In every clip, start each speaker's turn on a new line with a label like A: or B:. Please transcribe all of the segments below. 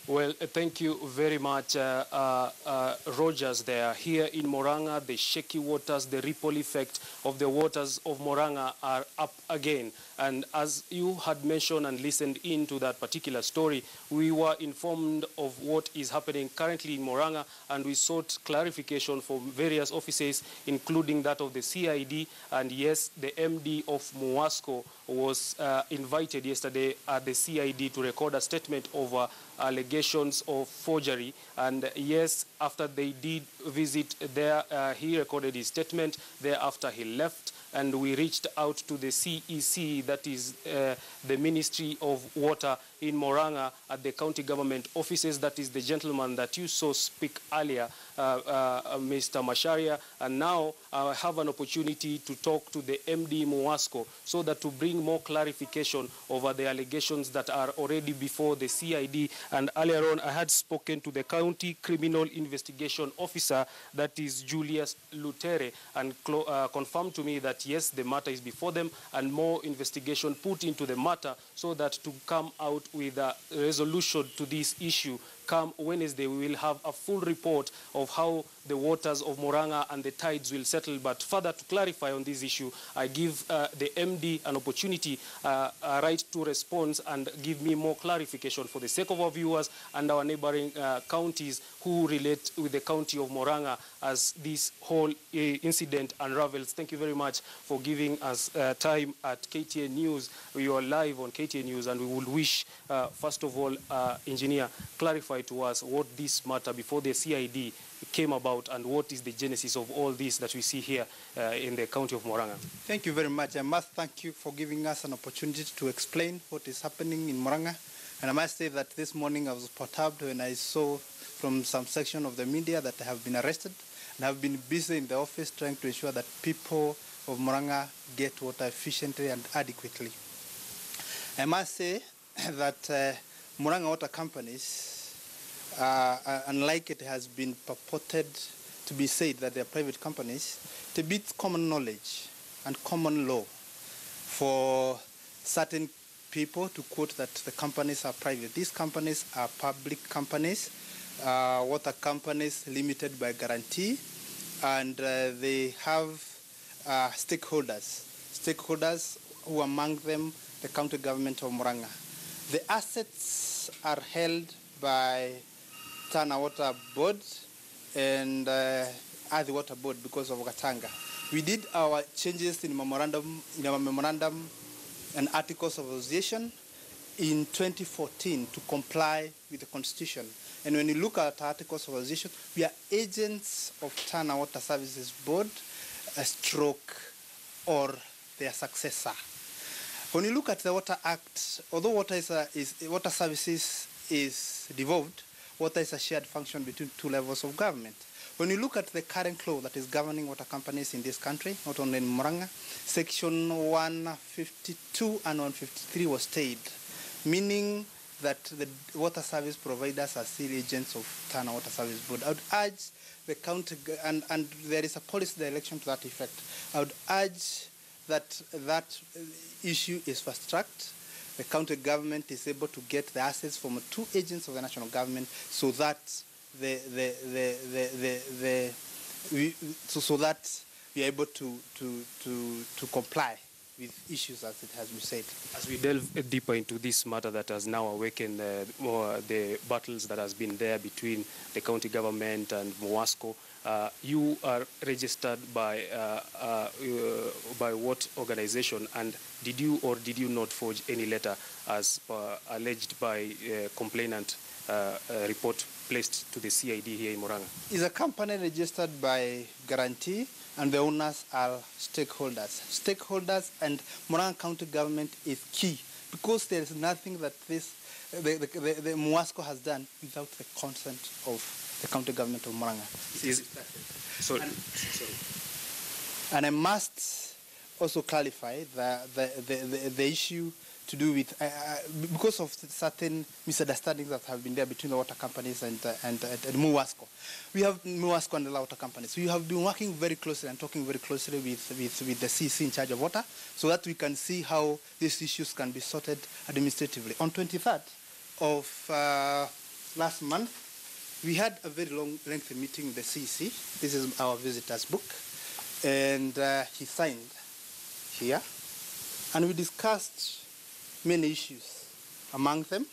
A: Well, thank you very much, Rogers. There, here in Murang'a, the shaky waters, the ripple effect of the waters of Murang'a are up again. And as you had mentioned and listened into that particular story, we were informed of what is happening currently in Murang'a, and we sought clarification from various offices, including that of the CID. And yes, the MD of MUWASCO was invited yesterday at the CID to record a statement over allegations of forgery. And yes, after they did visit there, he recorded his statement. Thereafter, he left, and we reached out to the CEC, that is the Ministry of Water in Murang'a, at the county government offices. That is the gentleman that you saw speak earlier, Mr. Masharia. And now I have an opportunity to talk to the MD MUWASCO, so that to bring more clarification over the allegations that are already before the CID. And earlier on, I had spoken to the County Criminal Investigation Officer, that is Julius Lutere, and confirmed to me that yes, the matter is before them, and more investigation put into the matter, so that to come out with a resolution to this issue come Wednesday, we will have a full report of how the waters of Murang'a and the tides will settle. But further to clarify on this issue, I give the MD an opportunity, a right to respond and give me more clarification for the sake of our viewers and our neighboring counties who relate with the county of Murang'a as this whole incident unravels. Thank you very much for giving us time at KTN News. We are live on KTN News, and we would wish, first of all, Engineer, clarify to us what this matter before the CID came about, and what is the genesis of all this that we see here in the county of Murang'a.
B: Thank you very much. I must thank you for giving us an opportunity to explain what is happening in Murang'a. And I must say that this morning I was perturbed when I saw from some section of the media that they have been arrested, and have been busy in the office trying to ensure that people of Murang'a get water efficiently and adequately. I must say that Murang'a water companies, unlike it has been purported to be said that they are private companies, it beats common knowledge and common law for certain people to quote that the companies are private. These companies are public companies, water companies limited by guarantee, and they have stakeholders who among them the county government of Murang'a. The assets are held by Tana Water Board and Adi Water Board because of Gatanga. We did our changes in our memorandum and articles of association in 2014 to comply with the Constitution. And when you look at articles of association, we are agents of Tana Water Services Board, a stroke or their successor. When you look at the Water Act, although water services is devolved, water is a shared function between two levels of government. When you look at the current law that is governing water companies in this country, not only in Murang'a, Section 152 and 153 was stayed, meaning that the water service providers are still agents of Tana Water Service Board. I would urge the county, and there is a policy direction to that effect, I would urge that that issue is fast-tracked. The county government is able to get the assets from two agents of the national government, so that so that we are able to comply with issues as it has been said.
A: As we delve deeper into this matter that has now awakened the battles that has been there between the county government and MUWASCO, you are registered by what organization, and did you or did you not forge any letter as alleged by complainant report placed to the CID here in Murang'a?
B: It's a company registered by guarantee, and the owners are stakeholders. Stakeholders and Murang'a County government is key, because there is nothing that the MUWASCO has done without the consent of the county government of Murang'a. And I must also clarify the issue to do with, because of certain misunderstandings that have been there between the water companies and MUWASCO. We have MUWASCO and the water companies. We have been working very closely and talking very closely with the CEC in charge of water, so that we can see how these issues can be sorted administratively. On 23rd of last month, we had a very lengthy meeting with the CEC. This is our visitor's book. And he signed here. And we discussed many issues, among them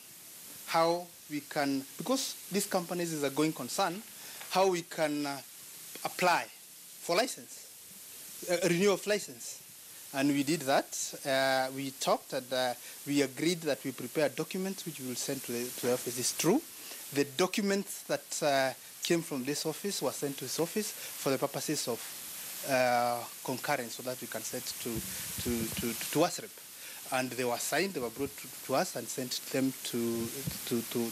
B: how we can, because these companies is a going concern, how we can apply for license, renewal of license. And we did that. We talked and we agreed that we prepare documents which we will send to the office. It's true. The documents that came from this office were sent to his office for the purposes of concurrence, so that we can send to WASREB. And they were signed, they were brought to us and sent them to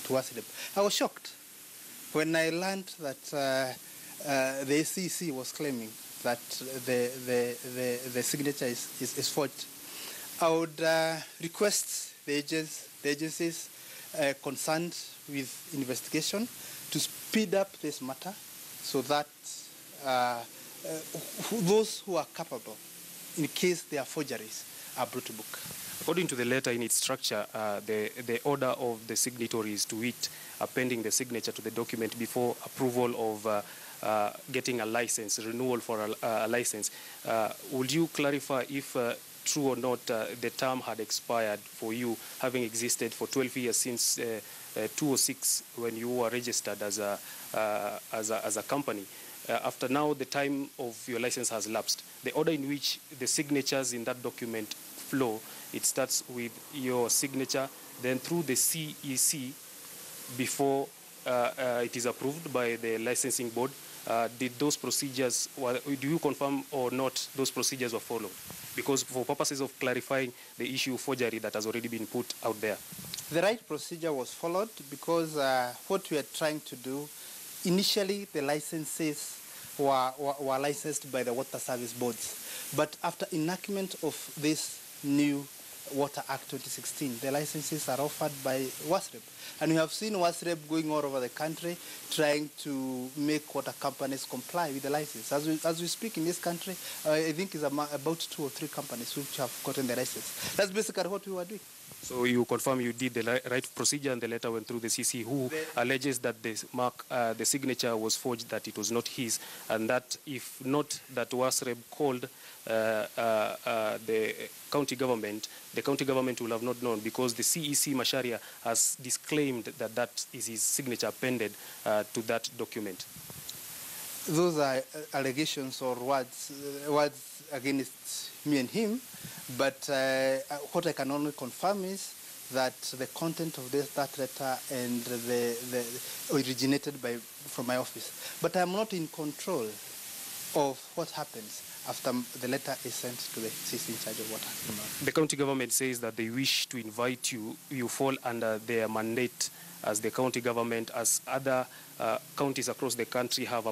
B: WASREB. I was shocked when I learned that the CEC was claiming that the signature is forged. I would request the agencies concerned with investigation to speed up this matter so that those who are capable, in case there are forgeries, are brought to book.
A: According to the letter in its structure, the order of the signatories to it appending the signature to the document before approval of getting a license, renewal for a license. Would you clarify if true or not the term had expired for you, having existed for 12 years since 2006 when you were registered as a company? After now, the time of your license has lapsed. The order in which the signatures in that document flow, it starts with your signature, then through the CEC before it is approved by the licensing board. Did those procedures, do you confirm or not those procedures were followed? Because for purposes of clarifying the issue of forgery that has already been put out there.
B: The right procedure was followed because what we are trying to do, initially the licenses were licensed by the water service boards. But after enactment of this new Water Act 2016, the licenses are offered by WASREB. And we have seen WASREB going all over the country trying to make water companies comply with the license. As we speak in this country, I think it's about 2 or 3 companies which have gotten the license. That's basically what we were doing.
A: So you confirm you did the right procedure and the letter went through the CC, who alleges that the signature was forged, that it was not his, and that if not that WASREB called the county government will have not known, because the CEC Macharia has disclaimed that that is his signature appended to that document.
B: Those are allegations or words against me and him, but what I can only confirm is that the content of that letter and the originated from my office. But I'm not in control of what happens after the letter is sent to the CC in charge of water.
A: The county government says that they wish to invite you. You fall under their mandate as the county government, as other counties across the country have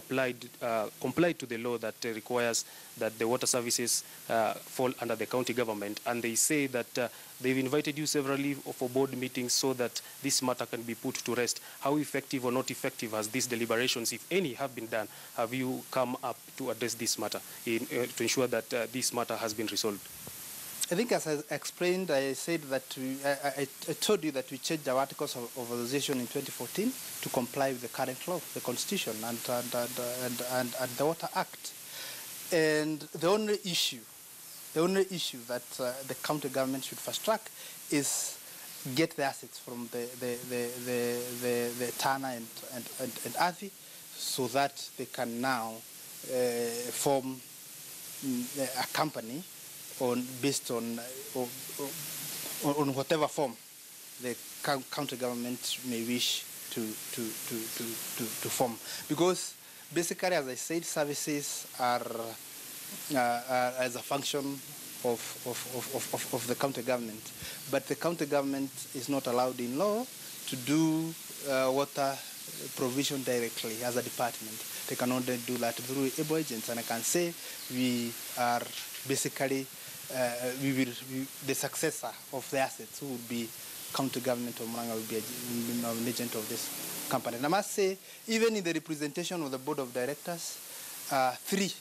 A: complied to the law that requires that the water services fall under the county government. And they say that they've invited you severally for board meetings so that this matter can be put to rest. How effective or not effective has these deliberations, if any, have been done? Have you come up to address this matter to ensure that this matter has been resolved?
B: I think, as I explained, I said that I told you that we changed our articles of organization in 2014 to comply with the current law, the Constitution, and the Water Act. And the only issue that the county government should fast track is get the assets from the Tana and Athi, so that they can now form a company based on whatever form the county government may wish to form. Because basically, as I said, services are as a function of the county government. But the county government is not allowed in law to do water provision directly as a department. They can only do that through able agents. And I can say we are basically the successor of the assets, who would be county government of Murang'a, will be an agent of this company. And I must say, even in the representation of the board of directors, 3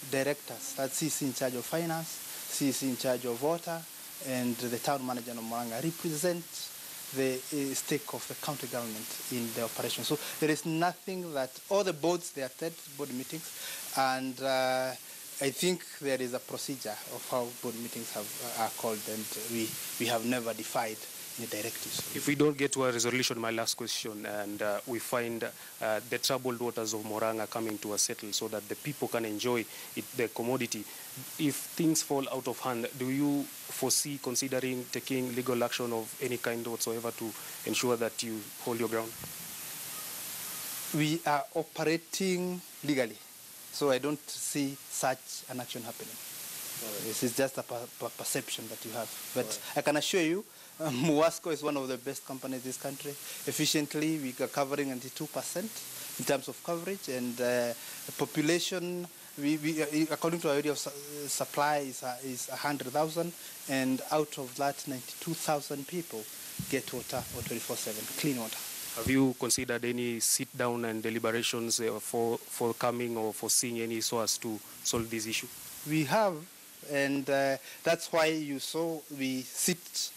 B: directors, that's CC in charge of finance, CC in charge of water, and the town manager of Murang'a, represent the stake of the county government in the operation. So there is nothing that, all the boards, they attend board meetings, and I think there is a procedure of how board meetings are called, and we have never defied any directives.
A: If we don't get to a resolution, my last question, and we find the troubled waters of Murang'a coming to a settle so that the people can enjoy the commodity, if things fall out of hand, do you foresee considering taking legal action of any kind whatsoever to ensure that you hold your ground?
B: We are operating legally, so I don't see such an action happening. Right. This is just a perception that you have. But right. I can assure you, MUWASCO is one of the best companies in this country. Efficiently, we are covering 92% in terms of coverage, and the population, according to our area of supply, is 100,000, and out of that, 92,000 people get water or 24/7, clean water.
A: Have you considered any sit-down and deliberations for coming or foreseeing any so as to solve this issue?
B: We have, and that's why you saw we sit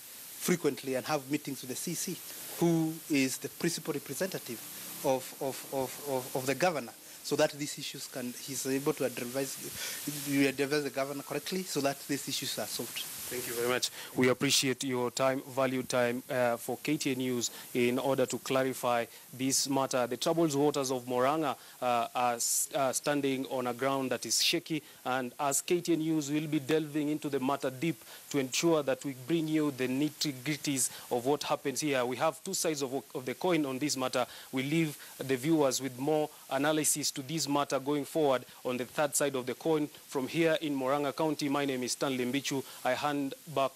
B: frequently and have meetings with the CEC, who is the principal representative of the governor, so that these issues he's able to advise the governor correctly so that these issues are solved.
A: Thank you very much. We appreciate your time, valued time for KTN News in order to clarify this matter. The troubled waters of Murang'a are standing on a ground that is shaky, and as KTN News, we'll be delving into the matter deep to ensure that we bring you the nitty-gritties of what happens here. We have two sides of the coin on this matter. We leave the viewers with more analysis to this matter going forward on the third side of the coin. From here in Murang'a County, my name is Stanley Mbichu. I hand back